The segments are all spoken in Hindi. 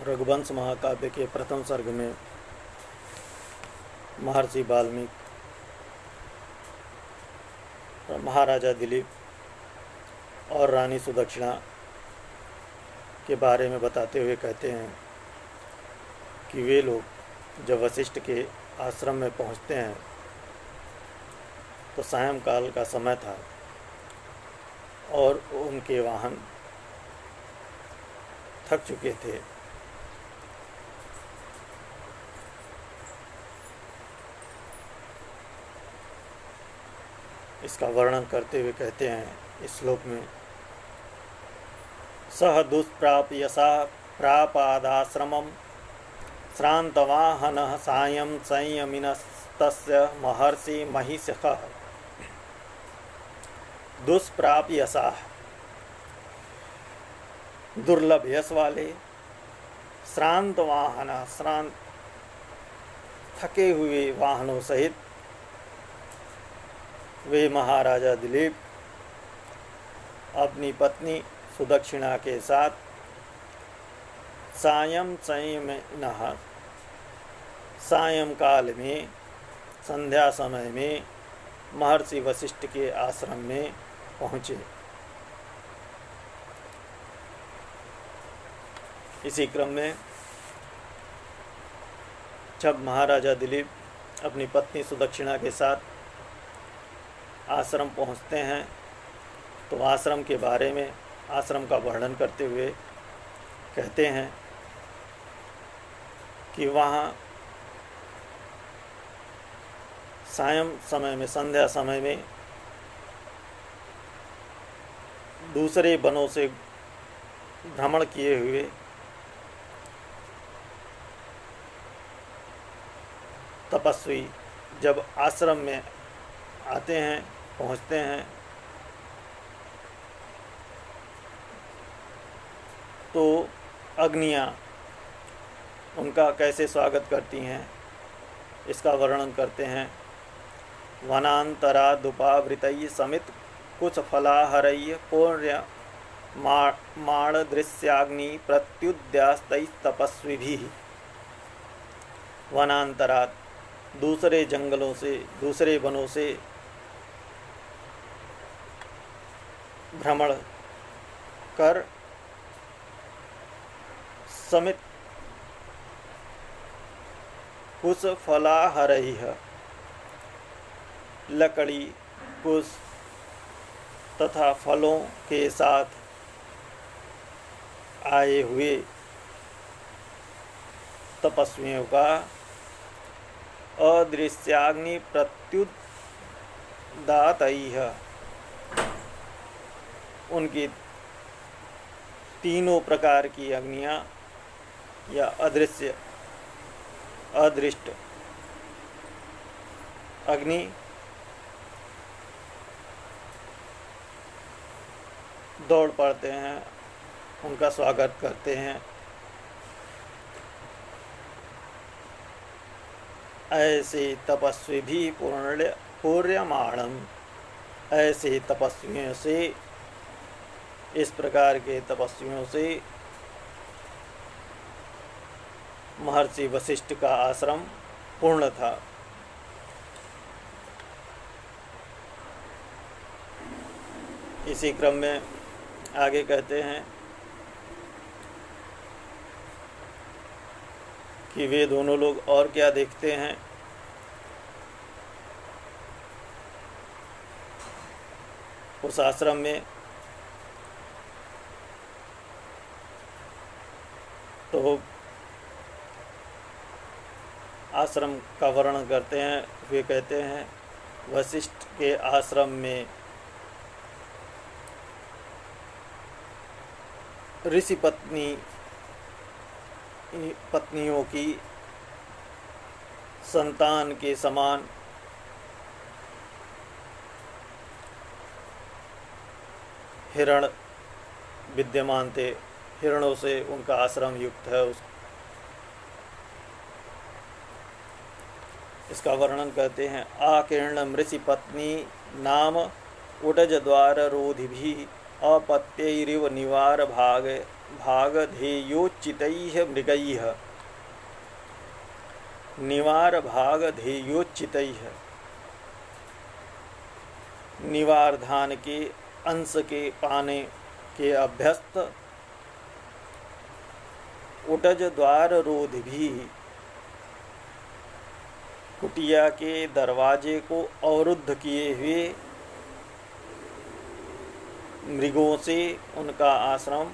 रघुवंश महाकाव्य के प्रथम सर्ग में महर्षि वाल्मीकि महाराजा दिलीप और रानी सुदक्षिणा के बारे में बताते हुए कहते हैं कि वे लोग जब वशिष्ठ के आश्रम में पहुंचते हैं तो सायंकाल का समय था और उनके वाहन थक चुके थे। इसका वर्णन करते हुए कहते हैं इस श्लोक में, सह दुष्प्राप्यसा प्रापादाश्रमं श्रान्तवाहनः सायं संयमिनस्तस्य महर्षि महिषः। दुष्प्राप्यसा दुर्लभ यश वाले, श्रांत वाहन श्रांत थके हुए वाहनों सहित वे महाराजा दिलीप अपनी पत्नी सुदक्षिणा के साथ सायं संयमिनः सायंकाल में संध्या समय में महर्षि वशिष्ठ के आश्रम में पहुँचे। इसी क्रम में जब महाराजा दिलीप अपनी पत्नी सुदक्षिणा के साथ आश्रम पहुंचते हैं तो आश्रम के बारे में आश्रम का वर्णन करते हुए कहते हैं कि वहाँ सायं समय में संध्या समय में दूसरे वनों से भ्रमण किए हुए तपस्वी जब आश्रम में आते हैं पहुँचते हैं तो अग्नियाँ उनका कैसे स्वागत करती हैं इसका वर्णन करते हैं। वनान्तरादुपावृतैः समित कुछ फलाहरैः पूर्य माणदृश्याग्नि प्रत्युद्यास्तैस्तपस्विभिः। वनान्तरात् दूसरे जंगलों से दूसरे वनों से भ्रमण कर समित कुछ फलाहरैः लकड़ी कुश तथा फलों के साथ आए हुए तपस्वियों का अदृश्याग्नि प्रत्युदातैः उनकी तीनों प्रकार की अग्नियाँ या अदृश्य अदृष्ट अग्नि दौड़ पड़ते हैं, उनका स्वागत करते हैं। ऐसे तपस्वी भी पूर्यमाणम, ऐसे तपस्वियों से इस प्रकार के तपस्वियों से महर्षि वशिष्ठ का आश्रम पूर्ण था। इसी क्रम में आगे कहते हैं कि वे दोनों लोग और क्या देखते हैं। उस आश्रम में तो आश्रम का वर्णन करते हैं। वे कहते हैं वशिष्ठ के आश्रम में ऋषि पत्नियों की संतान के समान हिरण विद्यमान थे। हिरणों से उनका आश्रम युक्त है। इसका वर्णन करते हैं। आकीर्ण मृषि पत्नी नाम उडज द्वार रोधि भी अपत्यैरिव निवार भागधेयोच्चितैः मृगैः। निवार भागधेयोच्चितैः, निवार धान के अंश के पाने के अभ्यस्त, उटज द्वार रोध भी, कुटिया के दरवाजे को अवरुद्ध किए हुए मृगों से उनका आश्रम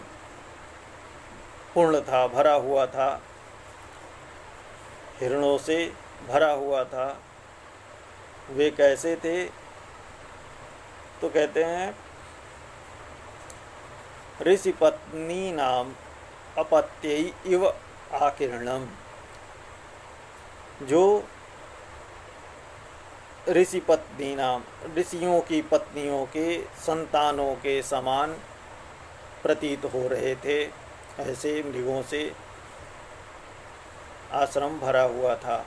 पूर्ण था, भरा हुआ था, हिरणों से भरा हुआ था। वे कैसे थे? तो कहते हैं ऋषि पत्नी नाम अपत्यई इव आकीर्णम, जो ऋषि पत्नी नाम ऋषियों की पत्नियों के संतानों के समान प्रतीत हो रहे थे, ऐसे मृगों से आश्रम भरा हुआ था।